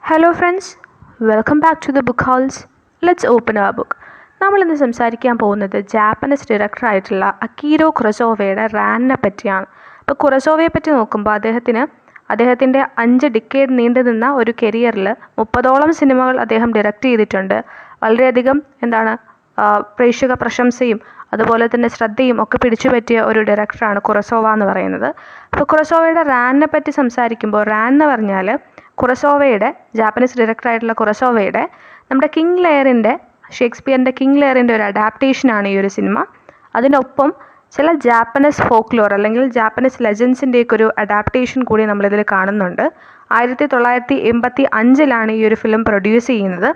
Hello friends, welcome back to the book howls. Let's open our book. നമ്മളിന്ന് സംസാരിക്കാൻ പോകുന്നത് Japanese ഡയറക്ടറായിട്ടുള്ള അക്കീരോ കുറസോവയുടെ റാനിനെ പറ്റിയാണ്. അപ്പോൾ കുറസോവയെ പറ്റി നോക്കുമ്പോൾ അദ്ദേഹത്തിൻ്റെ 5 ഡിക്കേഡ് നീണ്ടു നിന്ന ഒരു കരിയറിൽ 30ഓളം സിനിമകൾ അദ്ദേഹം ഡയറക്റ്റ് ചെയ്തിട്ടുണ്ട്. വളരെയധികം പ്രേക്ഷക പ്രശംസയും അതുപോലെ തന്നെ ശ്രദ്ധയും ഒക്കെ പിടിച്ചു പറ്റിയ ഒരു ഡയറക്ടറാണ് കുറസോവ എന്ന് പറയുന്നത്. അപ്പോൾ കുറസോവയുടെ റാനിനെ പറ്റി സംസാരിക്കുമ്പോൾ റാൻ എന്ന് പറഞ്ഞാൽ ജാപ്പനീസ് ഡയറക്ടറായിട്ടുള്ള കുറസോവയുടെ നമ്മുടെ ഷേക്സ്പിയറിൻ്റെ കിങ് ലെയറിൻ്റെ ഒരു അഡാപ്റ്റേഷനാണ് ഈ ഒരു സിനിമ. അതിനൊപ്പം ചില ജാപ്പനീസ് ഫോക്ക്ലോർ അല്ലെങ്കിൽ ജാപ്പനീസ് ലെജൻസിൻ്റെയൊക്കെ ഒരു അഡാപ്റ്റേഷൻ കൂടി നമ്മളിതിൽ കാണുന്നുണ്ട്. 1985 ഈ ഒരു ഫിലിം പ്രൊഡ്യൂസ് ചെയ്യുന്നത്.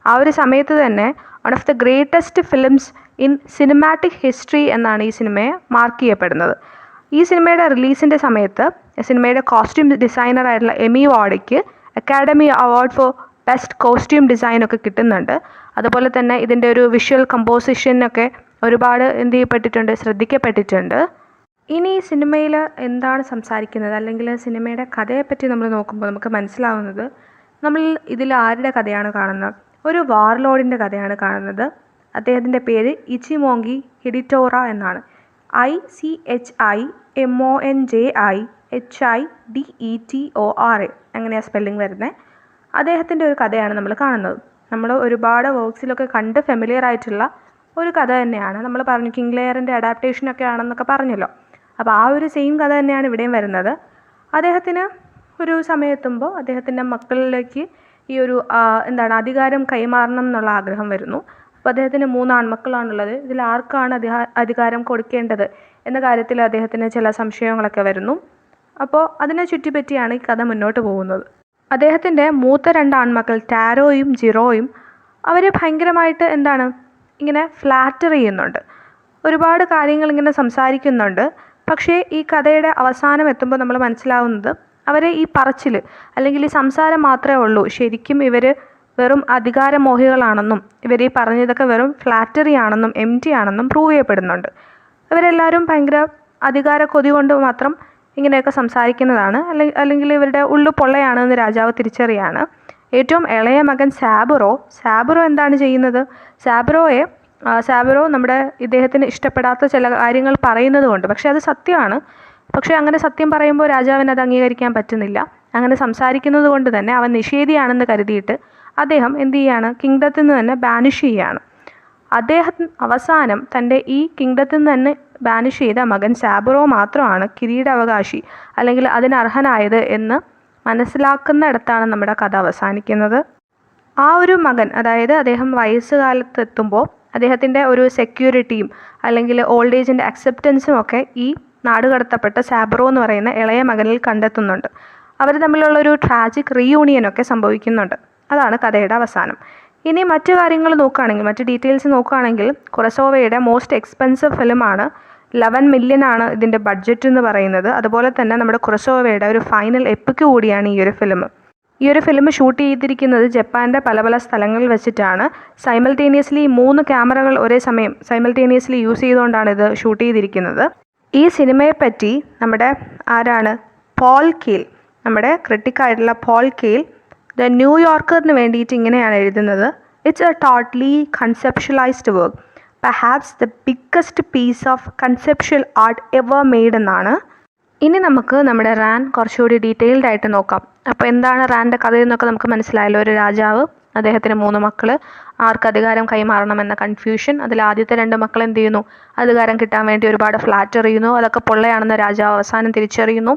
ആ ഒരു സമയത്ത് തന്നെ one of the greatest films in cinematic history എന്നാണ് ഈ സിനിമയെ മാർക്ക് ചെയ്യപ്പെടുന്നത്. ഈ സിനിമയുടെ റിലീസിൻ്റെ സമയത്ത് സിനിമയുടെ കോസ്റ്റ്യൂം ഡിസൈനറായിട്ടുള്ള എമി വാർഡിക്ക് Academy Award for best costume ഡിസൈനൊക്കെ കിട്ടുന്നുണ്ട്. അതുപോലെ തന്നെ ഇതിൻ്റെ ഒരു വിഷ്വൽ കമ്പോസിഷനൊക്കെ ഒരുപാട് ശ്രദ്ധിക്കപ്പെട്ടിട്ടുണ്ട്. ഇനി ഈ സിനിമയിൽ എന്താണ് സംസാരിക്കുന്നത് അല്ലെങ്കിൽ സിനിമയുടെ കഥയെപ്പറ്റി നമ്മൾ നോക്കുമ്പോൾ നമുക്ക് മനസ്സിലാവുന്നത്, നമ്മൾ ഇതിൽ ആരുടെ കഥയാണ് കാണുന്നത്? ഒരു വാർലോഡിൻ്റെ കഥയാണ് കാണുന്നത്. അദ്ദേഹത്തിൻ്റെ പേര് ഇച്ചിമോങ്കി ഹിഡിറ്റോറ എന്നാണ്. ICHIMONJIHIDETORA അങ്ങനെയാണ് സ്പെല്ലിംഗ് വരുന്നത്. അദ്ദേഹത്തിൻ്റെ ഒരു കഥയാണ് നമ്മൾ കാണുന്നത്. നമ്മൾ ഒരുപാട് വർക്ക്സിലൊക്കെ കണ്ട് ഫെമിലിയർ ആയിട്ടുള്ള ഒരു കഥ തന്നെയാണ്. നമ്മൾ പറഞ്ഞു കിങ് ലെയറിൻ്റെ അഡാപ്റ്റേഷനൊക്കെ ആണെന്നൊക്കെ പറഞ്ഞല്ലോ. അപ്പോൾ ആ ഒരു സെയിം കഥ തന്നെയാണ് ഇവിടെയും വരുന്നത്. അദ്ദേഹത്തിന് ഒരു സമയമെത്തുമ്പോൾ അദ്ദേഹത്തിൻ്റെ മക്കളിലേക്ക് ഈ ഒരു അധികാരം കൈമാറണം എന്നുള്ള ആഗ്രഹം വരുന്നു. അപ്പോൾ അദ്ദേഹത്തിന് 3 ആൺമക്കളാണുള്ളത്. ഇതിൽ ആർക്കാണ് അധികാരം കൊടുക്കേണ്ടത് എന്ന കാര്യത്തിൽ അദ്ദേഹത്തിന് ചില സംശയങ്ങളൊക്കെ വരുന്നു. അപ്പോൾ അതിനെ ചുറ്റിപ്പറ്റിയാണ് ഈ കഥ മുന്നോട്ട് പോകുന്നത്. അദ്ദേഹത്തിൻ്റെ മൂത്ത 2 ആൺമക്കൾ ടാരോയും ജിറോയും അവർ ഭയങ്കരമായിട്ട് ഇങ്ങനെ ഫ്ലാറ്റർ ചെയ്യുന്നുണ്ട്. ഒരുപാട് കാര്യങ്ങൾ ഇങ്ങനെ സംസാരിക്കുന്നുണ്ട്. പക്ഷേ ഈ കഥയുടെ അവസാനം എത്തുമ്പോൾ നമ്മൾ മനസ്സിലാവുന്നത് അവരെ ഈ പറച്ചിൽ അല്ലെങ്കിൽ ഈ സംസാരം മാത്രമേ ഉള്ളൂ. ശരിക്കും ഇവർ വെറും അധികാരമോഹികളാണെന്നും ഇവർ ഈ പറഞ്ഞതൊക്കെ വെറും ഫ്ലാറ്ററി ആണെന്നും എംറ്റി ആണെന്നും പ്രൂവ് ചെയ്യപ്പെടുന്നുണ്ട്. ഇവരെല്ലാവരും ഭയങ്കര അധികാര കൊതി കൊണ്ട് മാത്രം ഇങ്ങനെയൊക്കെ സംസാരിക്കുന്നതാണ്. അല്ലെങ്കിൽ ഇവരുടെ ഉള്ളു പൊള്ളയാണെന്ന് രാജാവ് തിരിച്ചറിയാണ്. ഏറ്റവും ഇളയ മകൻ സാബുറോ എന്താണ് ചെയ്യുന്നത്? സാബുറോ ഇദ്ദേഹത്തിന് ഇഷ്ടപ്പെടാത്ത ചില കാര്യങ്ങൾ പറയുന്നത് കൊണ്ട്, പക്ഷേ അത് സത്യമാണ്. പക്ഷേ അങ്ങനെ സത്യം പറയുമ്പോൾ രാജാവിന് അത് അംഗീകരിക്കാൻ പറ്റുന്നില്ല. അങ്ങനെ സംസാരിക്കുന്നത് കൊണ്ട് തന്നെ അവൻ നിഷേധിയാണെന്ന് കരുതിയിട്ട് അദ്ദേഹം കിങ്ഡത്തിൽ നിന്ന് തന്നെ ബാനിഷ് ചെയ്യുകയാണ്. അദ്ദേഹം അവസാനം തൻ്റെ ഈ കിങ്ഡത്തിൽ നിന്ന് തന്നെ ബാനിഷ് ചെയ്ത മകൻ സാബുറോ മാത്രമാണ് കിരീടാവകാശി അല്ലെങ്കിൽ അതിനർഹനായത് എന്ന് മനസ്സിലാക്കുന്നിടത്താണ് നമ്മുടെ കഥ അവസാനിക്കുന്നത്. ആ ഒരു മകൻ, അതായത് അദ്ദേഹം വയസ്സുകാലത്തെത്തുമ്പോൾ അദ്ദേഹത്തിൻ്റെ ഒരു സെക്യൂരിറ്റിയും അല്ലെങ്കിൽ ഓൾഡ് ഏജിൻ്റെ അക്സെപ്റ്റൻസും ഒക്കെ ഈ നാടുകടത്തപ്പെട്ട സാബുറോ എന്ന് പറയുന്ന ഇളയ മകനിൽ കണ്ടെത്തുന്നുണ്ട്. അവർ തമ്മിലുള്ളൊരു ട്രാജിക് റീയൂണിയനൊക്കെ സംഭവിക്കുന്നുണ്ട്. അതാണ് കഥയുടെ അവസാനം. ഇനി മറ്റു കാര്യങ്ങൾ നോക്കുകയാണെങ്കിൽ, മറ്റ് ഡീറ്റെയിൽസ് നോക്കുകയാണെങ്കിൽ, കുറസോവയുടെ മോസ്റ്റ് എക്സ്പെൻസീവ് ഫിലിമാണ്. 11 മില്യൺ ആണ് ഇതിൻ്റെ ബഡ്ജറ്റ് എന്ന് പറയുന്നത്. അതുപോലെ തന്നെ നമ്മുടെ കുറസോവയുടെ ഒരു ഫൈനൽ എപ്പിക്ക് കൂടിയാണ് ഈ ഒരു ഫിലിം. ഈ ഒരു ഫിലിം ഷൂട്ട് ചെയ്തിരിക്കുന്നത് ജപ്പാൻ്റെ പല പല സ്ഥലങ്ങളിൽ വെച്ചിട്ടാണ്. സൈമൾട്ടേനിയസ്ലി 3 ക്യാമറകൾ ഒരേ സമയം സൈമൾട്ടേനിയസ്ലി യൂസ് ചെയ്തുകൊണ്ടാണ് ഇത് ഷൂട്ട് ചെയ്തിരിക്കുന്നത്. ഈ സിനിമയെപ്പറ്റി പോൾ കെയിൽ, നമ്മുടെ ക്രിട്ടിക്കായിട്ടുള്ള പോൾ കെയിൽ ദ ന്യൂയോർക്കറിന് വേണ്ടിയിട്ട് ഇങ്ങനെയാണ് എഴുതുന്നത്: it's a totally conceptualised work, perhaps the biggest piece of conceptual art ever made എന്നാണ്. ഇനി നമുക്ക് നമ്മുടെ റാൻ കുറച്ചുകൂടി ഡീറ്റെയിൽഡ് ആയിട്ട് നോക്കാം. അപ്പോൾ എന്താണ് റാൻ്റെ കഥയെന്നൊക്കെ നമുക്ക് മനസ്സിലായല്ലോ. ഒരു രാജാവ്, അദ്ദേഹത്തിന് 3 മക്കൾ, ആർക്ക് അധികാരം കൈമാറണമെന്ന കൺഫ്യൂഷൻ. അതിൽ ആദ്യത്തെ 2 മക്കൾ എന്ത് ചെയ്യുന്നു? അധികാരം കിട്ടാൻ വേണ്ടി ഒരുപാട് ഫ്ലാറ്റർ ചെയ്യുന്നു. അതൊക്കെ പൊള്ളയാണെന്ന് രാജാവ് അവസാനം തിരിച്ചറിയുന്നു.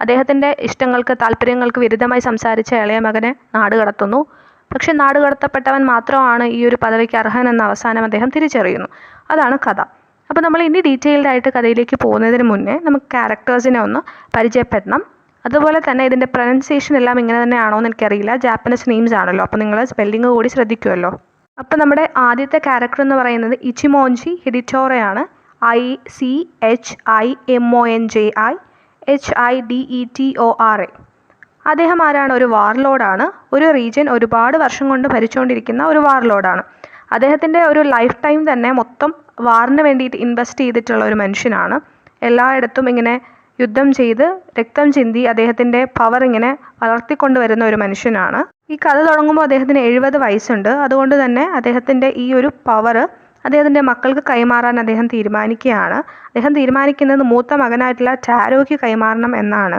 അദ്ദേഹത്തിൻ്റെ ഇഷ്ടങ്ങൾക്ക് താല്പര്യങ്ങൾക്ക് വിരുദ്ധമായി സംസാരിച്ച ഇളയ മകനെ നാട് കടത്തുന്നു. പക്ഷേ നാട് കടത്തപ്പെട്ടവൻ മാത്രമാണ് ഈ ഒരു പദവിക്ക് അർഹനെന്ന് അവസാനം അദ്ദേഹം തിരിച്ചറിയുന്നു. അതാണ് കഥ. അപ്പോൾ നമ്മൾ ഇനി ഡീറ്റെയിൽഡ് ആയിട്ട് കഥയിലേക്ക് പോകുന്നതിന് മുന്നേ നമുക്ക് ക്യാരക്ടേഴ്സിനെ ഒന്ന് പരിചയപ്പെടണം. അതുപോലെ തന്നെ ഇതിൻ്റെ പ്രൊനൗൺസിയേഷൻ എല്ലാം ഇങ്ങനെ തന്നെയാണോ എന്ന് എനിക്കറിയില്ല. ജാപ്പനീസ് നെയിംസ് ആണല്ലോ, അപ്പോൾ നിങ്ങൾ സ്പെല്ലിംഗ് കൂടി ശ്രദ്ധിക്കുമല്ലോ. അപ്പോൾ നമ്മുടെ ആദ്യത്തെ ക്യാരക്ടർ എന്ന് പറയുന്നത് ഇച്ചിമോഞ്ചി ഹിഡിറ്റോറയാണ്. ICHIMONJIHIDETORA. അദ്ദേഹം ആരാണ്? ഒരു വാർലോഡാണ്. ഒരു റീജിയൻ ഒരുപാട് വർഷം കൊണ്ട് ഭരിച്ചുകൊണ്ടിരിക്കുന്ന ഒരു വാർലോഡാണ്. അദ്ദേഹത്തിൻ്റെ ഒരു ലൈഫ് ടൈം തന്നെ മൊത്തം വാറിന് വേണ്ടിയിട്ട് ഇൻവെസ്റ്റ് ചെയ്തിട്ടുള്ള ഒരു മനുഷ്യനാണ്. എല്ലായിടത്തും ഇങ്ങനെ യുദ്ധം ചെയ്ത് രക്തം ചിന്തി അദ്ദേഹത്തിൻ്റെ പവർ ഇങ്ങനെ വളർത്തിക്കൊണ്ടുവരുന്ന ഒരു മനുഷ്യനാണ്. ഈ കഥ തുടങ്ങുമ്പോൾ അദ്ദേഹത്തിന് 70 വയസ്സുണ്ട്. അതുകൊണ്ട് തന്നെ അദ്ദേഹത്തിൻ്റെ ഈ ഒരു പവർ അദ്ദേഹത്തിൻ്റെ മക്കൾക്ക് കൈമാറാൻ അദ്ദേഹം തീരുമാനിക്കുകയാണ്. അദ്ദേഹം തീരുമാനിക്കുന്നത് മൂത്ത മകനായിട്ടുള്ള ടാരോയ്ക്ക് കൈമാറണം എന്നാണ്.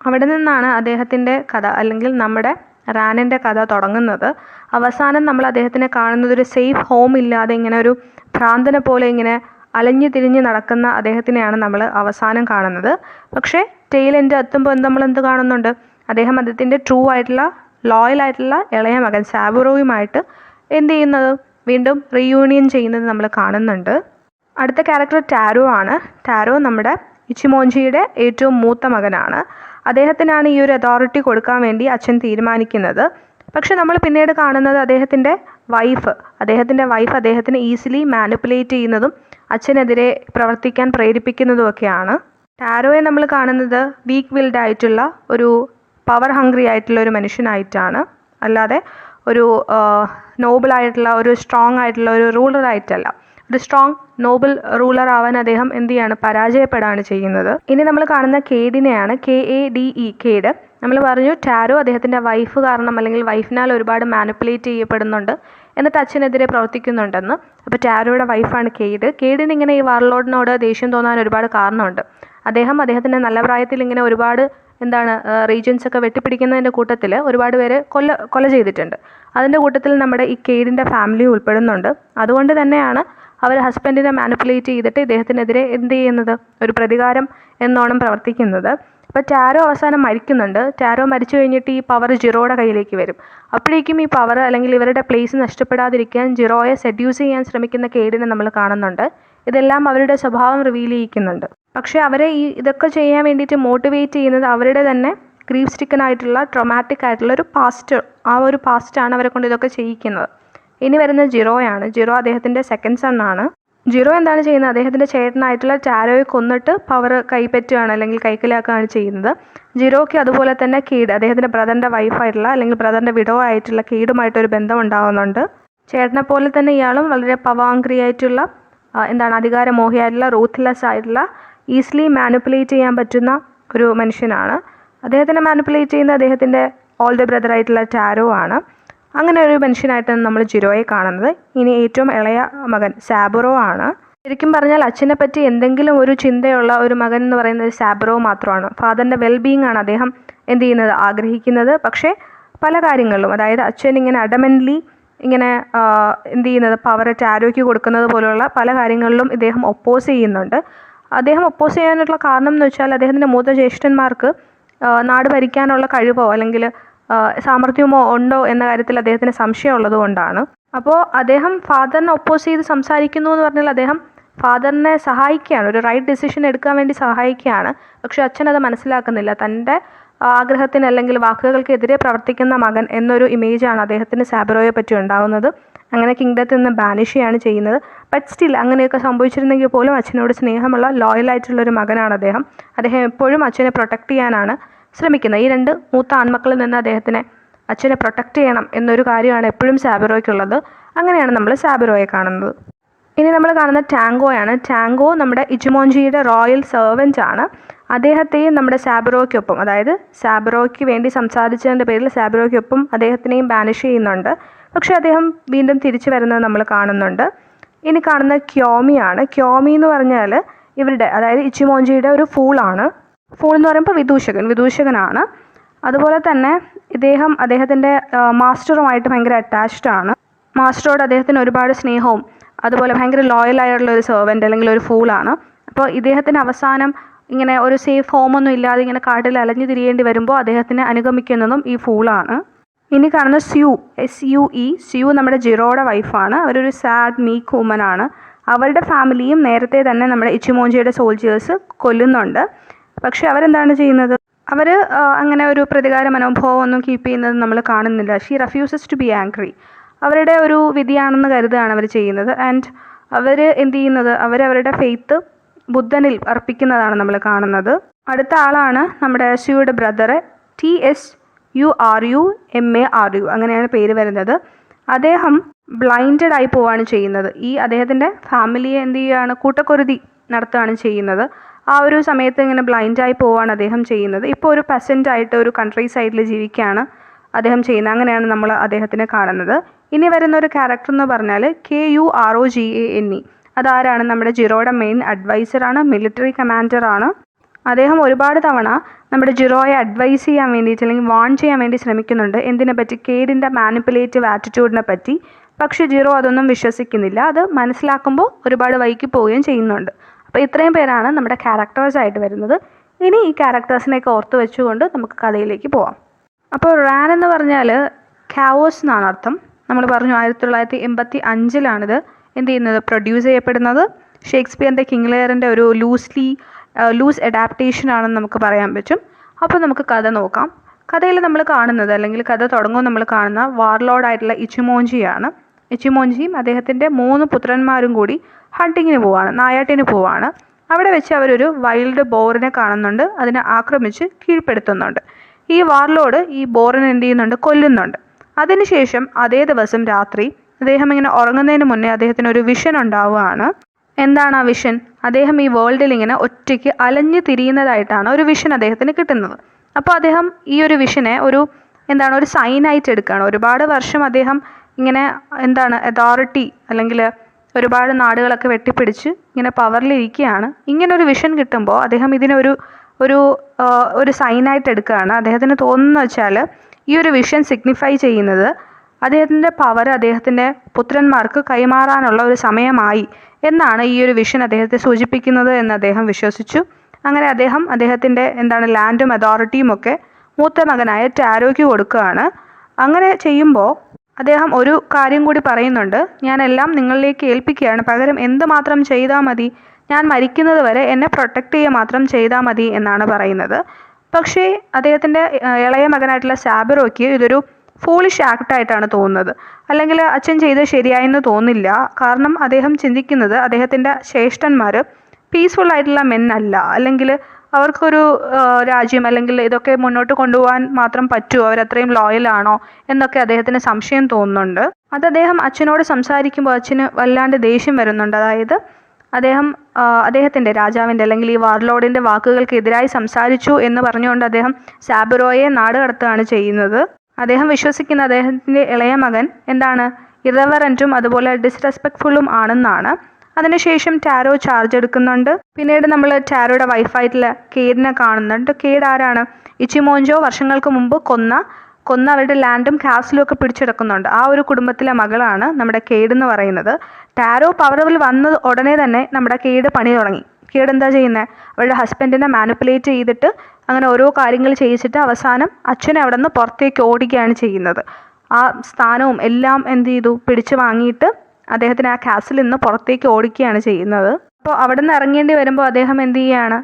അവിടെ നിന്നാണ് അദ്ദേഹത്തിൻ്റെ കഥ, അല്ലെങ്കിൽ നമ്മുടെ റാനിൻ്റെ കഥ തുടങ്ങുന്നത്. അവസാനം നമ്മൾ അദ്ദേഹത്തിനെ കാണുന്നത് ഒരു സേഫ് ഹോം ഇല്ലാതെ ഇങ്ങനെ ഒരു ഭ്രാന്തനെ പോലെ ഇങ്ങനെ അലഞ്ഞു തിരിഞ്ഞ് നടക്കുന്ന അദ്ദേഹത്തിനെയാണ് നമ്മൾ അവസാനം കാണുന്നത്. പക്ഷേ ടെയിൽ എൻഡ് എത്തുമ്പോൾ നമ്മൾ എന്ത് കാണുന്നുണ്ട്? അദ്ദേഹത്തിൻ്റെ ട്രൂ ആയിട്ടുള്ള ലോയലായിട്ടുള്ള ഇളയ മകൻ സാബുറോയുമായിട്ട് എന്ത് ചെയ്യുന്നത്, വീണ്ടും റീയൂണിയൻ ചെയ്യുന്നത് നമ്മൾ കാണുന്നുണ്ട്. അടുത്ത ക്യാരക്ടർ ടാരോ ആണ്. ടാരോ നമ്മുടെ ഇച്ചിമോഞ്ചിയുടെ ഏറ്റവും മൂത്ത മകനാണ്. അദ്ദേഹത്തിനാണ് ഈ ഒരു അതോറിറ്റി കൊടുക്കാൻ വേണ്ടി അച്ഛൻ തീരുമാനിക്കുന്നത്. പക്ഷെ നമ്മൾ പിന്നീട് കാണുന്നത് അദ്ദേഹത്തിൻ്റെ വൈഫ് അദ്ദേഹത്തിന് ഈസിലി മാനിപ്പുലേറ്റ് ചെയ്യുന്നതും അച്ഛനെതിരെ പ്രവർത്തിക്കാൻ പ്രേരിപ്പിക്കുന്നതുമൊക്കെയാണ്. ടാരോയെ നമ്മൾ കാണുന്നത് വീക്ക് വിൽഡ് ആയിട്ടുള്ള ഒരു പവർ ഹംഗ്രി ആയിട്ടുള്ള ഒരു മനുഷ്യനായിട്ടാണ്, അല്ലാതെ ഒരു നോബിളായിട്ടുള്ള ഒരു സ്ട്രോങ് ആയിട്ടുള്ള ഒരു റൂളറായിട്ടല്ല. ഒരു സ്ട്രോങ് നോബിൾ റൂളർ ആവാൻ അദ്ദേഹം പരാജയപ്പെടുകയാണ് ചെയ്യുന്നത്. ഇനി നമ്മൾ കാണുന്ന കേഡിനെയാണ്, KADE, കേഡ്. നമ്മൾ പറഞ്ഞു ടാരോ അദ്ദേഹത്തിൻ്റെ വൈഫ് കാരണം അല്ലെങ്കിൽ വൈഫിനാൽ ഒരുപാട് മാനിപ്പുലേറ്റ് ചെയ്യപ്പെടുന്നുണ്ട്, എന്നിട്ട് അച്ഛനെതിരെ പ്രവർത്തിക്കുന്നുണ്ടെന്ന്. അപ്പോൾ ടാരോയുടെ വൈഫാണ് കേഡ്. കേഡിന് ഇങ്ങനെ ഈ വാർലോഡിനോട് ദേഷ്യം തോന്നാൻ ഒരുപാട് കാരണമുണ്ട്. അദ്ദേഹത്തിൻ്റെ നല്ല പ്രായത്തിൽ ഇങ്ങനെ ഒരുപാട് റീജിയൻസ് ഒക്കെ വെട്ടിപ്പിടിക്കുന്നതിൻ്റെ കൂട്ടത്തിൽ ഒരുപാട് പേരെ കൊല ചെയ്തിട്ടുണ്ട്. അതിൻ്റെ കൂട്ടത്തിൽ നമ്മുടെ ഈ കേഡിൻ്റെ ഫാമിലി ഉൾപ്പെടുന്നുണ്ട്. അതുകൊണ്ട് തന്നെയാണ് അവർ ഹസ്ബൻഡിനെ മാനിപ്പുലേറ്റ് ചെയ്തിട്ട് ഇദ്ദേഹത്തിനെതിരെ എന്ത് ചെയ്യുന്നത്, ഒരു പ്രതികാരം എന്നോണം പ്രവർത്തിക്കുന്നത്. അപ്പോൾ ടാരോ അവസാനം മരിക്കുന്നുണ്ട്. ടാരോ മരിച്ചു കഴിഞ്ഞിട്ട് ഈ പവർ ജിറോയുടെ കയ്യിലേക്ക് വരും. അപ്പോഴേക്കും ഈ പവർ അല്ലെങ്കിൽ ഇവരുടെ പ്ലേസ് നഷ്ടപ്പെടാതിരിക്കാൻ ജിറോയെ സെഡ്യൂസ് ചെയ്യാൻ ശ്രമിക്കുന്ന കേഡിനെ നമ്മൾ കാണുന്നുണ്ട്. ഇതെല്ലാം അവരുടെ സ്വഭാവം റിവീൽ ചെയ്യിക്കുന്നുണ്ട്. പക്ഷേ അവരെ ഇതൊക്കെ ചെയ്യാൻ വേണ്ടിയിട്ട് മോട്ടിവേറ്റ് ചെയ്യുന്നത് അവരുടെ തന്നെ ഗ്രീഫ് സ്റ്റിക്കൻ ആയിട്ടുള്ള ട്രോമാറ്റിക് ആയിട്ടുള്ള ഒരു പാസ്റ്റാണ് അവരെ കൊണ്ട് ഇതൊക്കെ ചെയ്യിക്കുന്നത്. ഇനി വരുന്ന ജിറോയാണ്. ജിറോ അദ്ദേഹത്തിൻ്റെ സെക്കൻഡ് സൺ ആണ്. ജിറോ എന്താണ് ചെയ്യുന്നത്, അദ്ദേഹത്തിൻ്റെ ചേട്ടനായിട്ടുള്ള ടാരോയെ കൊന്നിട്ട് പവർ കൈപ്പറ്റുകയാണ് അല്ലെങ്കിൽ കൈക്കലാക്കുകയാണ് ചെയ്യുന്നത്. ജിറോയ്ക്ക് അതുപോലെ തന്നെ കേഡ്, അദ്ദേഹത്തിൻ്റെ ബ്രദറിൻ്റെ വൈഫായിട്ടുള്ള അല്ലെങ്കിൽ ബ്രദറിൻ്റെ വിഡോ ആയിട്ടുള്ള കേഡുമായിട്ടൊരു ബന്ധം ഉണ്ടാകുന്നുണ്ട്. ചേട്ടനെ പോലെ തന്നെ ഇയാളും വളരെ പവാങ്ക്രി ആയിട്ടുള്ള അധികാരമോഹിയായിട്ടുള്ള റൂത്ത്ലെസ് ആയിട്ടുള്ള ഈസിലി മാനിപ്പുലേറ്റ് ചെയ്യാൻ പറ്റുന്ന ഒരു മനുഷ്യനാണ്. അദ്ദേഹത്തിനെ മാനിപ്പുലേറ്റ് ചെയ്യുന്ന അദ്ദേഹത്തിൻ്റെ ഓൾഡർ ബ്രദറായിട്ടുള്ള ടാരോ ആണ്. അങ്ങനെ ഒരു മനുഷ്യനായിട്ടാണ് നമ്മൾ ജിറോയെ കാണുന്നത്. ഇനി ഏറ്റവും ഇളയ മകൻ സാബുറോ ആണ്. ശരിക്കും പറഞ്ഞാൽ അച്ഛനെ പറ്റി എന്തെങ്കിലും ഒരു ചിന്തയുള്ള ഒരു മകൻ എന്ന് പറയുന്നത് സാബുറോ മാത്രമാണ്. ഫാദറിൻ്റെ വെൽബീയിങ് ആണ് അദ്ദേഹം ആഗ്രഹിക്കുന്നത്. പക്ഷേ പല കാര്യങ്ങളിലും, അതായത് അച്ഛൻ ഇങ്ങനെ അഡമൻ്റ്ലി ഇങ്ങനെ പവർ ടാരോയ്ക്ക് കൊടുക്കുന്നത് പോലുള്ള പല കാര്യങ്ങളിലും ഇദ്ദേഹം ഒപ്പോസ് ചെയ്യുന്നുണ്ട്. അദ്ദേഹം ഒപ്പോസ് ചെയ്യാനുള്ള കാരണം എന്ന് വെച്ചാൽ അദ്ദേഹത്തിൻ്റെ മൂത്ത ജ്യേഷ്ഠന്മാർക്ക് നാട് ഭരിക്കാനുള്ള കഴിവോ അല്ലെങ്കിൽ സാമർഥ്യമോ ഉണ്ടോ എന്ന കാര്യത്തിൽ അദ്ദേഹത്തിന് സംശയമുള്ളത് കൊണ്ടാണ്. അപ്പോൾ അദ്ദേഹം ഫാദറിനെ ഒപ്പോസ് ചെയ്ത് സംസാരിക്കുന്നു എന്ന് പറഞ്ഞാൽ അദ്ദേഹം ഫാദറിനെ സഹായിക്കുകയാണ്, ഒരു റൈറ്റ് ഡിസിഷൻ എടുക്കാൻ വേണ്ടി സഹായിക്കുകയാണ്. പക്ഷെ അച്ഛൻ അത് മനസ്സിലാക്കുന്നില്ല. തൻ്റെ ആഗ്രഹത്തിന് അല്ലെങ്കിൽ വാക്കുകൾക്കെതിരെ പ്രവർത്തിക്കുന്ന മകൻ എന്നൊരു ഇമേജാണ് അദ്ദേഹത്തിന് സാബുറോയെ പറ്റി ഉണ്ടാകുന്നത്. അങ്ങനെ കിങ്ഡത്തിൽ നിന്ന് ബാനിഷ് ചെയ്യാണ് ചെയ്യുന്നത്. ബട്ട് സ്റ്റിൽ അങ്ങനെയൊക്കെ സംഭവിച്ചിരുന്നെങ്കിൽ പോലും അച്ഛനോട് സ്നേഹമുള്ള ലോയലായിട്ടുള്ളൊരു മകനാണ് അദ്ദേഹം. അദ്ദേഹം എപ്പോഴും അച്ഛനെ പ്രൊട്ടക്റ്റ് ചെയ്യാനാണ് ശ്രമിക്കുന്നത്. ഈ 2 മൂത്ത ആൺമക്കളിൽ നിന്ന് അച്ഛനെ പ്രൊട്ടക്റ്റ് ചെയ്യണം എന്നൊരു കാര്യമാണ് എപ്പോഴും സാബുറോയ്ക്കുള്ളത്. അങ്ങനെയാണ് നമ്മൾ സാബുറോയെ കാണുന്നത്. ഇനി നമ്മൾ കാണുന്ന ടാങ്കോയാണ്. ടാങ്കോ നമ്മുടെ ഇച്ചിമോഞ്ചിയുടെ റോയൽ സെർവൻ്റ് ആണ്. അദ്ദേഹത്തെയും നമ്മുടെ സാബുറോയ്ക്കൊപ്പം, അതായത് സാബുറോയ്ക്ക് വേണ്ടി സംസാരിച്ചതിൻ്റെ പേരിൽ സാബുറോയ്ക്കൊപ്പം അദ്ദേഹത്തിനെയും ബാനിഷ് ചെയ്യുന്നുണ്ട്. പക്ഷേ അദ്ദേഹം വീണ്ടും തിരിച്ചു വരുന്നത് നമ്മൾ കാണുന്നുണ്ട്. ഇനി കാണുന്ന ക്യോമിയാണ്. ക്യോമി എന്ന് പറഞ്ഞാൽ ഇവരുടെ, അതായത് ഇച്ചിമോഞ്ചിയുടെ ഒരു ഫൂളാണ്. ഫൂൾ എന്ന് പറയുമ്പോൾ വിദൂഷകനാണ്. അതുപോലെ തന്നെ അദ്ദേഹത്തിൻ്റെ മാസ്റ്ററുമായിട്ട് ഭയങ്കര അറ്റാച്ച്ഡ് ആണ്. മാസ്റ്ററോട് അദ്ദേഹത്തിന് ഒരുപാട് സ്നേഹവും അതുപോലെ ഭയങ്കര ലോയലായിട്ടുള്ള ഒരു സെർവൻ്റ് അല്ലെങ്കിൽ ഒരു ഫൂളാണ്. അപ്പോൾ ഇദ്ദേഹത്തിന് അവസാനം ഇങ്ങനെ ഒരു സേഫ് ഹോമൊന്നും ഇല്ലാതെ ഇങ്ങനെ കാട്ടിൽ അലഞ്ഞു തിരിയേണ്ടി വരുമ്പോൾ അദ്ദേഹത്തിനെ അനുഗമിക്കുന്നതും ഈ ഫൂളാണ്. ഇനി കാണുന്ന SUE. സ്യൂ നമ്മുടെ ജിറോയുടെ വൈഫാണ്. അവരൊരു സാഡ് മീക്ക് വുമനാണ്. അവരുടെ ഫാമിലിയും നേരത്തെ തന്നെ നമ്മുടെ ഇച്ചിമോഞ്ചിയുടെ സോൾജേഴ്സ് കൊല്ലുന്നുണ്ട്. പക്ഷെ അവരെന്താണ് ചെയ്യുന്നത്, അവർ അങ്ങനെ ഒരു പ്രതികാര മനോഭാവം ഒന്നും കീപ്പ് ചെയ്യുന്നത് നമ്മൾ കാണുന്നില്ല. She refuses to be angry. അവരുടെ ഒരു വിധിയാണെന്ന് കരുതുകയാണ് അവർ ചെയ്യുന്നത്. ആൻഡ് അവർ എന്ത് ചെയ്യുന്നത്, അവരവരുടെ ഫെയ്ത്ത് ബുദ്ധനിൽ അർപ്പിക്കുന്നതാണ് നമ്മൾ കാണുന്നത്. അടുത്ത ആളാണ് നമ്മുടെ സ്യൂയുടെ ബ്രദർ. TSURUMARU അങ്ങനെയാണ് പേര് വരുന്നത്. അദ്ദേഹം ബ്ലൈൻഡഡ് ആയി പോവുകയാണ് ചെയ്യുന്നത്. അദ്ദേഹത്തിൻ്റെ ഫാമിലിയെ എന്ത് ചെയ്യുകയാണ്, കൂട്ടക്കൊരുതി നടത്തുകയാണ് ചെയ്യുന്നത്. ആ ഒരു സമയത്ത് ഇങ്ങനെ ബ്ലൈൻഡായി പോവുകയാണ് അദ്ദേഹം ചെയ്യുന്നത്. ഇപ്പോൾ ഒരു പെസൻ്റായിട്ട് ഒരു കൺട്രി സൈഡിൽ ജീവിക്കുകയാണ് അദ്ദേഹം ചെയ്യുന്നത്. അങ്ങനെയാണ് നമ്മൾ അദ്ദേഹത്തിനെ കാണുന്നത്. ഇനി വരുന്ന ഒരു ക്യാരക്ടർ എന്ന് പറഞ്ഞാൽ KUROGANE. അതാരാണ്? നമ്മുടെ ജിറോയുടെ മെയിൻ അഡ്വൈസറാണ്, മിലിറ്ററി കമാൻഡറാണ്. അദ്ദേഹം ഒരുപാട് തവണ നമ്മുടെ ജിറോയെ അഡ്വൈസ് ചെയ്യാൻ വേണ്ടിയിട്ട് അല്ലെങ്കിൽ വാൺ ചെയ്യാൻ വേണ്ടി ശ്രമിക്കുന്നുണ്ട്. എന്തിനെ പറ്റി? കേഡിൻ്റെ മാനിപ്പുലേറ്റീവ് ആറ്റിറ്റ്യൂഡിനെ പറ്റി. പക്ഷേ ജിറോ അതൊന്നും വിശ്വസിക്കുന്നില്ല. അത് മനസ്സിലാക്കുമ്പോൾ ഒരുപാട് വൈകി പോവുകയും ചെയ്യുന്നുണ്ട്. അപ്പോൾ ഇത്രയും പേരാണ് നമ്മുടെ ക്യാരക്ടേഴ്സായിട്ട് വരുന്നത്. ഇനി ഈ ക്യാരക്ടേഴ്സിനെയൊക്കെ ഓർത്ത് വെച്ചുകൊണ്ട് നമുക്ക് കഥയിലേക്ക് പോവാം. അപ്പോൾ റാൻ എന്ന് പറഞ്ഞാൽ കാവോസ് എന്നാണ് അർത്ഥം. നമ്മൾ പറഞ്ഞു 1985 എന്ത് ചെയ്യുന്നത്, പ്രൊഡ്യൂസ് ചെയ്യപ്പെടുന്നത്. ഷേക്സ്പിയറിൻ്റെ കിങ് ലിയറിൻ്റെ ഒരു ലൂസ് അഡാപ്റ്റേഷൻ ആണെന്ന് നമുക്ക് പറയാൻ പറ്റും. അപ്പോൾ നമുക്ക് കഥ നോക്കാം. കഥയിൽ നമ്മൾ കാണുന്നത്, അല്ലെങ്കിൽ കഥ തുടങ്ങുമ്പോൾ നമ്മൾ കാണുന്ന വാർലോഡായിട്ടുള്ള ഇച്ചിമോഞ്ചിയാണ്. ഇച്ചിമോഞ്ചിയും അദ്ദേഹത്തിൻ്റെ 3 പുത്രന്മാരും കൂടി ഹണ്ടിങ്ങിന് പോവാണ്, നായാട്ടിന് പോവാണ്. അവിടെ വെച്ച് അവരൊരു വൈൽഡ് ബോറിനെ കാണുന്നുണ്ട്. അതിനെ ആക്രമിച്ച് കീഴ്പ്പെടുത്തുന്നുണ്ട്. ഈ വാർലോഡ് ഈ ബോറിനെ എന്ത് ചെയ്യുന്നുണ്ട്, കൊല്ലുന്നുണ്ട്. അതിനുശേഷം അതേ ദിവസം രാത്രി അദ്ദേഹം ഇങ്ങനെ ഉറങ്ങുന്നതിന് മുന്നേ അദ്ദേഹത്തിന് ഒരു വിഷൻ ഉണ്ടാവുകയാണ്. എന്താണ് ആ വിഷൻ? അദ്ദേഹം ഈ വേൾഡിൽ ഇങ്ങനെ ഒറ്റയ്ക്ക് അലഞ്ഞു തിരിയുന്നതായിട്ടാണ് ഒരു വിഷൻ അദ്ദേഹത്തിന് കിട്ടുന്നത്. അപ്പോൾ അദ്ദേഹം ഈ ഒരു വിഷനെ ഒരു സൈനായിട്ട് എടുക്കുകയാണ്. ഒരുപാട് വർഷം അദ്ദേഹം ഇങ്ങനെ അതോറിറ്റി അല്ലെങ്കിൽ ഒരുപാട് നാടുകളൊക്കെ വെട്ടിപ്പിടിച്ച് ഇങ്ങനെ പവറിലിരിക്കുകയാണ്. ഇങ്ങനൊരു വിഷൻ കിട്ടുമ്പോൾ അദ്ദേഹം ഇതിനെ ഒരു സൈനായിട്ട് എടുക്കുകയാണ്. അദ്ദേഹത്തിന് തോന്നുന്നു വെച്ചാൽ ഈ ഒരു വിഷൻ സിഗ്നിഫൈ ചെയ്യുന്നത് അദ്ദേഹത്തിൻ്റെ പവർ അദ്ദേഹത്തിൻ്റെ പുത്രന്മാർക്ക് കൈമാറാനുള്ള ഒരു സമയമായി എന്നാണ് ഈ ഒരു വിഷൻ അദ്ദേഹത്തെ സൂചിപ്പിക്കുന്നത് എന്ന് അദ്ദേഹം വിശ്വസിച്ചു. അങ്ങനെ അദ്ദേഹത്തിൻ്റെ ലാൻഡും അതോറിറ്റിയും ഒക്കെ മൂത്ത മകനായ ടാരോയ്ക്ക് കൊടുക്കുകയാണ്. അങ്ങനെ ചെയ്യുമ്പോൾ അദ്ദേഹം ഒരു കാര്യം കൂടി പറയുന്നുണ്ട്. ഞാനെല്ലാം നിങ്ങളിലേക്ക് ഏൽപ്പിക്കുകയാണ്, പകരം എന്തുമാത്രം ചെയ്താൽ മതി, ഞാൻ മരിക്കുന്നത് വരെ എന്നെ പ്രൊട്ടക്റ്റ് ചെയ്യുക മാത്രം ചെയ്താൽ മതി എന്നാണ് പറയുന്നത്. പക്ഷേ അദ്ദേഹത്തിൻ്റെ ഇളയ മകനായിട്ടുള്ള സാബിറോയ്ക്ക് ഇതൊരു ഫോളിഷ് ആക്റ്റായിട്ടാണ് തോന്നുന്നത്. അല്ലെങ്കിൽ അച്ഛൻ ചെയ്ത് ശരിയായെന്ന് തോന്നില്ല. കാരണം അദ്ദേഹം ചിന്തിക്കുന്നത് അദ്ദേഹത്തിൻ്റെ ശ്രേഷ്ഠന്മാർ പീസ്ഫുള്ളായിട്ടുള്ള മെന്നല്ല, അല്ലെങ്കിൽ അവർക്കൊരു രാജ്യം അല്ലെങ്കിൽ ഇതൊക്കെ മുന്നോട്ട് കൊണ്ടുപോകാൻ മാത്രം പറ്റുമോ, അവരത്രയും ലോയലാണോ എന്നൊക്കെ അദ്ദേഹത്തിന് സംശയം തോന്നുന്നുണ്ട്. അത് അദ്ദേഹം അച്ഛനോട് സംസാരിക്കുമ്പോൾ അച്ഛന് വല്ലാണ്ട് ദേഷ്യം വരുന്നുണ്ട്. അതായത് അദ്ദേഹത്തിൻ്റെ രാജാവിൻ്റെ അല്ലെങ്കിൽ ഈ വാർലോഡിൻ്റെ വാക്കുകൾക്കെതിരായി സംസാരിച്ചു എന്ന് പറഞ്ഞുകൊണ്ട് അദ്ദേഹം സാബിറോയെ നാട് കടത്തുകയാണ് ചെയ്യുന്നത്. അദ്ദേഹം വിശ്വസിക്കുന്ന അദ്ദേഹത്തിൻ്റെ ഇളയ മകൻ ഇറവറൻറ്റും അതുപോലെ ഡിസ്റെസ്പെക്ട്ഫുള്ളും ആണെന്നാണ്. അതിനുശേഷം ടാരോ ചാർജ് എടുക്കുന്നുണ്ട്. പിന്നീട് നമ്മൾ ടാരോയുടെ വൈഫായിട്ടുള്ള കേഡിനെ കാണുന്നുണ്ട്. കേഡ് ആരാണ്? ഇച്ചിമോഞ്ചോ വർഷങ്ങൾക്ക് മുമ്പ് കൊന്ന അവരുടെ ലാൻഡും കാസിലും ഒക്കെ പിടിച്ചെടുക്കുന്നുണ്ട്. ആ ഒരു കുടുംബത്തിലെ മകളാണ് നമ്മുടെ കേഡ് എന്ന് പറയുന്നത്. ടാരോ പവറിൽ വന്ന ഉടനെ തന്നെ നമ്മുടെ കേഡ് പണി തുടങ്ങി. കേഡ് എന്താ ചെയ്യുന്നത്? അവരുടെ ഹസ്ബൻഡിനെ മാനിപ്പുലേറ്റ് ചെയ്തിട്ട് അങ്ങനെ ഓരോ കാര്യങ്ങൾ ചെയ്യിച്ചിട്ട് അവസാനം അച്ഛനെ അവിടെ നിന്ന് പുറത്തേക്ക് ഓടിക്കുകയാണ് ചെയ്യുന്നത്. ആ സ്ഥാനവും എല്ലാം എന്ത് ചെയ്തു, പിടിച്ചു വാങ്ങിയിട്ട് അദ്ദേഹത്തിന് ആ കാസിൽ നിന്ന് പുറത്തേക്ക് ഓടിക്കുകയാണ് ചെയ്യുന്നത്. അപ്പോൾ അവിടെ നിന്ന് ഇറങ്ങേണ്ടി വരുമ്പോൾ അദ്ദേഹം എന്ത് ചെയ്യുകയാണ്,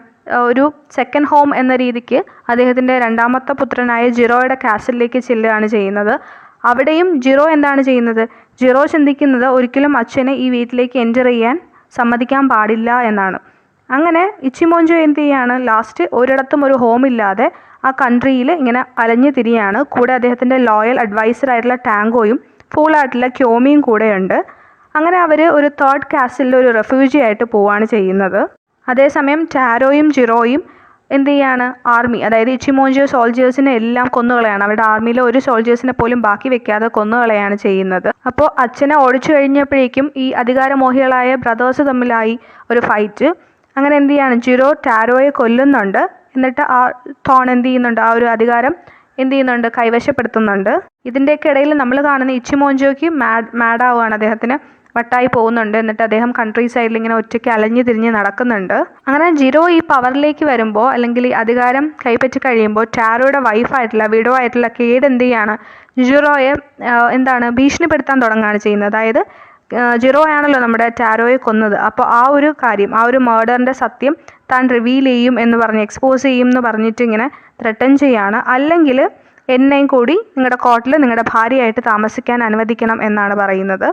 ഒരു സെക്കൻഡ് ഹോം എന്ന രീതിക്ക് അദ്ദേഹത്തിൻ്റെ രണ്ടാമത്തെ പുത്രനായ ജിറോയുടെ കാസിലേക്ക് ചെല്ലുകയാണ് ചെയ്യുന്നത്. അവിടെയും ജിറോ എന്താണ് ചെയ്യുന്നത്? ജിറോ ചിന്തിക്കുന്നത് ഒരിക്കലും അച്ഛനെ ഈ വീട്ടിലേക്ക് എൻ്റർ ചെയ്യാൻ സമ്മതിക്കാൻ പാടില്ല എന്നാണ്. അങ്ങനെ ഇച്ചിമോഞ്ചോ എന്ത് ചെയ്യാണ്, ലാസ്റ്റ് ഒരിടത്തും ഒരു ഹോം ഇല്ലാതെ ആ കൺട്രിയിൽ ഇങ്ങനെ അലഞ്ഞു തിരിയാണ്. കൂടെ അദ്ദേഹത്തിൻ്റെ ലോയൽ അഡ്വൈസറായിട്ടുള്ള ടാങ്കോയും ഫൂളായിട്ടുള്ള ക്യോമിയും കൂടെയുണ്ട്. അങ്ങനെ അവർ ഒരു 3rd കാസിലിൽ ഒരു റെഫ്യൂജി ആയിട്ട് പോവുകയാണ് ചെയ്യുന്നത്. അതേസമയം ടാരോയും ജിറോയും എന്ത് ചെയ്യാണ്, ആർമി അതായത് ഇച്ചിമോഞ്ചോ സോൾജേഴ്സിനെ എല്ലാം കൊന്നുകളയാണ്. അവരുടെ ആർമിയിലെ ഒരു സോൾജേഴ്സിനെ പോലും ബാക്കി വെക്കാതെ കൊന്നുകളയാണ് ചെയ്യുന്നത്. അപ്പോൾ അച്ഛനെ ഓടിച്ചു കഴിഞ്ഞപ്പോഴേക്കും ഈ അധികാരമോഹികളായ ബ്രദേഴ്സ് തമ്മിലായി ഒരു ഫൈറ്റ്. അങ്ങനെ എന്ത് ചെയ്യാണ്, ജിറോ ടാരോയെ കൊല്ലുന്നുണ്ട്. എന്നിട്ട് ആ തോൺ എന്ത് ചെയ്യുന്നുണ്ട്, ആ ഒരു അധികാരം എന്ത് ചെയ്യുന്നുണ്ട്, കൈവശപ്പെടുത്തുന്നുണ്ട്. ഇതിൻ്റെയൊക്കെ ഇടയിൽ നമ്മൾ കാണുന്ന ഇച്ചിമോഞ്ചോയ്ക്ക് മാഡാവുകയാണ്, അദ്ദേഹത്തിന് വട്ടായി പോകുന്നുണ്ട്. എന്നിട്ട് അദ്ദേഹം കൺട്രി സൈഡിൽ ഇങ്ങനെ ഒറ്റയ്ക്ക് അലഞ്ഞു തിരിഞ്ഞ് നടക്കുന്നുണ്ട്. അങ്ങനെ ജിറോ ഈ പവറിലേക്ക് വരുമ്പോൾ അല്ലെങ്കിൽ ഈ അധികാരം കൈപ്പറ്റി കഴിയുമ്പോൾ ടാരോയുടെ വൈഫായിട്ടുള്ള വിഡോ ആയിട്ടുള്ള കേഡ് എന്ത് ചെയ്യാണ്, ജിറോയെ ഭീഷണിപ്പെടുത്താൻ തുടങ്ങുകയാണ് ചെയ്യുന്നത്. അതായത് ജിറോ ആണല്ലോ നമ്മുടെ ടാരോയെ കൊന്നത്. അപ്പോൾ ആ ഒരു കാര്യം, ആ ഒരു മർഡറിൻ്റെ സത്യം താൻ റിവീൽ ചെയ്യും എന്ന് പറഞ്ഞ്, എക്സ്പോസ് ചെയ്യും എന്ന് പറഞ്ഞിട്ട് ഇങ്ങനെ ത്രട്ടൻ ചെയ്യാണ്. അല്ലെങ്കിൽ എന്നെയും കൂടി നിങ്ങളുടെ കോർട്ടിൽ നിങ്ങളുടെ ഭാര്യയായിട്ട് താമസിക്കാൻ അനുവദിക്കണം എന്നാണ് പറയുന്നത്.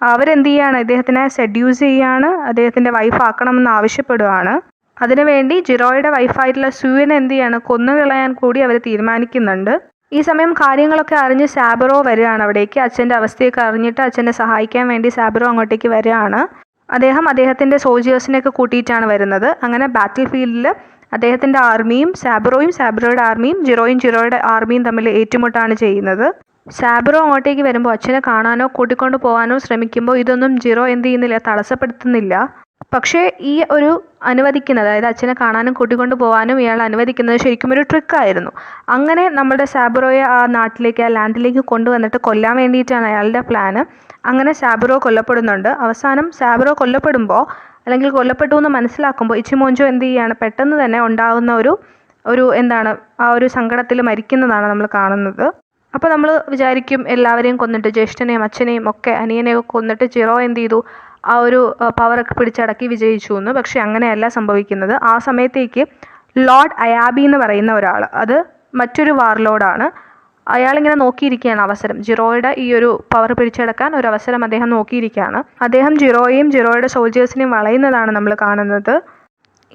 അവരെന്ത് ചെയ്യാണ്, ഇദ്ദേഹത്തിനെ സെഡ്യൂസ് ചെയ്യാണ്, അദ്ദേഹത്തിൻ്റെ വൈഫാക്കണമെന്ന് ആവശ്യപ്പെടുകയാണ്. അതിനുവേണ്ടി ജിറോയുടെ വൈഫായിട്ടുള്ള സൂയനെ എന്ത് ചെയ്യാണ്, കൊന്നുകളയാൻ കൂടി അവർ തീരുമാനിക്കുന്നുണ്ട്. ഈ സമയം കാര്യങ്ങളൊക്കെ അറിഞ്ഞ് സാബിറോ വരികയാണ് അവിടേക്ക്. അച്ഛൻ്റെ അവസ്ഥയൊക്കെ അറിഞ്ഞിട്ട് അച്ഛനെ സഹായിക്കാൻ വേണ്ടി സാബിറോ അങ്ങോട്ടേക്ക് വരികയാണ്. അദ്ദേഹം അദ്ദേഹത്തിൻ്റെ സോൾജിയേഴ്സിനെയൊക്കെ കൂട്ടിയിട്ടാണ് വരുന്നത്. അങ്ങനെ ബാറ്റിൽ ഫീൽഡിൽ അദ്ദേഹത്തിൻ്റെ ആർമിയും സാബ്രോയുടെ ആർമിയും ജിറോയുടെ ആർമിയും തമ്മിൽ ഏറ്റുമുട്ടാണ് ചെയ്യുന്നത്. സാബ്രോ അങ്ങോട്ടേക്ക് വരുമ്പോൾ അച്ഛനെ കാണാനോ കൂട്ടിക്കൊണ്ട് പോകാനോ ശ്രമിക്കുമ്പോൾ ഇതൊന്നും ജിറോ എന്ത് ചെയ്യുന്നില്ല, തടസ്സപ്പെടുത്തുന്നില്ല. പക്ഷേ ഈ ഒരു അനുവദിക്കുന്നത്, അതായത് അച്ഛനെ കാണാനും കൂട്ടിക്കൊണ്ട് പോകാനും ഇയാൾ അനുവദിക്കുന്നത് ശരിക്കും ഒരു ട്രിക്കായിരുന്നു. അങ്ങനെ നമ്മുടെ സാബ്രോയെ ആ നാട്ടിലേക്ക്, ആ ലാൻഡിലേക്ക് കൊണ്ടുവന്നിട്ട് കൊല്ലാൻ വേണ്ടിയിട്ടാണ് അയാളുടെ പ്ലാന്. അങ്ങനെ സാബ്രോ കൊല്ലപ്പെടുന്നുണ്ട്. അവസാനം സാബ്രോ കൊല്ലപ്പെടുമ്പോൾ, അല്ലെങ്കിൽ കൊല്ലപ്പെട്ടു എന്ന് മനസ്സിലാക്കുമ്പോൾ ഇച്ചിമോഞ്ചോ എന്ത് ചെയ്യുകയാണ്, പെട്ടെന്ന് തന്നെ ഉണ്ടാകുന്ന ഒരു ആ ഒരു സങ്കടത്തിൽ മരിക്കുന്നതാണ് നമ്മൾ കാണുന്നത്. അപ്പോൾ നമ്മൾ വിചാരിക്കും എല്ലാവരെയും കൊന്നിട്ട്, ജ്യേഷ്ഠനെയും അച്ഛനെയും ഒക്കെ അനിയനെയൊക്കെ കൊന്നിട്ട് ജിറോ എന്ത് ചെയ്തു, ആ ഒരു പവറൊക്കെ പിടിച്ചടക്കി വിജയിച്ചു എന്ന്. പക്ഷെ അങ്ങനെയല്ല സംഭവിക്കുന്നത്. ആ സമയത്തേക്ക് ലോർഡ് അയാബി എന്ന് പറയുന്ന ഒരാൾ, അത് മറ്റൊരു വാർലോഡാണ്, അയാളിങ്ങനെ നോക്കിയിരിക്കുകയാണ് അവസരം. ജിറോയുടെ ഈ ഒരു പവർ പിടിച്ചെടുക്കാൻ ഒരു അവസരം അദ്ദേഹം നോക്കിയിരിക്കുകയാണ്. അദ്ദേഹം ജിറോയുടെ സോൾജേഴ്സിനെയും വളയുന്നതാണ് നമ്മൾ കാണുന്നത്.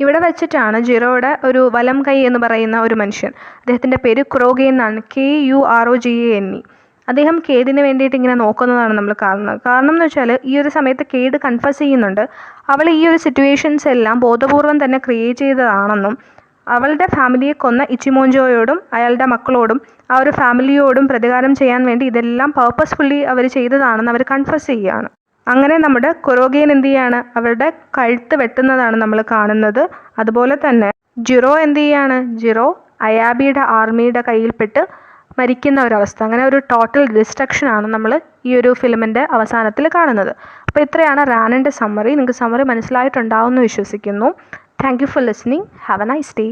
ഇവിടെ വെച്ചിട്ടാണ് ജിറോയുടെ ഒരു വലം കൈ എന്ന് പറയുന്ന ഒരു മനുഷ്യൻ, അദ്ദേഹത്തിൻ്റെ പേര് ക്രോഗെ എന്നാണ്, KUROGANE. അദ്ദേഹം കേഡിന് വേണ്ടിയിട്ട് ഇങ്ങനെ നോക്കുന്നതാണ് നമ്മൾ കാണുന്നത്. കാരണം എന്ന് വെച്ചാൽ ഈ ഒരു സമയത്ത് കേഡ് കൺഫസ് ചെയ്യുന്നുണ്ട്, അവൾ ഈ ഒരു സിറ്റുവേഷൻസ് എല്ലാം ബോധപൂർവം തന്നെ ക്രിയേറ്റ് ചെയ്തതാണെന്നും അവളുടെ ഫാമിലിയെ കൊന്ന ഇച്ചിമോഞ്ചോയോടും അയാളുടെ മക്കളോടും ആ ഒരു ഫാമിലിയോടും പ്രതികാരം ചെയ്യാൻ വേണ്ടി ഇതെല്ലാം പർപ്പസ്ഫുള്ളി അവർ ചെയ്തതാണെന്ന് അവർ കൺഫസ് ചെയ്യുകയാണ്. അങ്ങനെ നമ്മുടെ കൊറോഗേൻ എന്ത് ചെയ്യാണ്, അവരുടെ കഴുത്ത് വെട്ടുന്നതാണ് നമ്മൾ കാണുന്നത്. അതുപോലെ തന്നെ ജിറോ എന്ത് ചെയ്യാണ്, ജിറോ അയാബിയുടെ ആർമിയുടെ കയ്യിൽപ്പെട്ട് മരിക്കുന്ന ഒരവസ്ഥ. അങ്ങനെ ഒരു ടോട്ടൽ ഡിസ്ട്രക്ഷനാണ് നമ്മൾ ഈ ഒരു ഫിലിമിൻ്റെ അവസാനത്തിൽ കാണുന്നത്. അപ്പോൾ ഇത്രയാണ് റാനിൻ്റെ സമ്മറി. നിങ്ങൾക്ക് സമ്മറി മനസ്സിലായിട്ടുണ്ടാവുമെന്ന് വിശ്വസിക്കുന്നു. Thank you for listening. Have A nice day.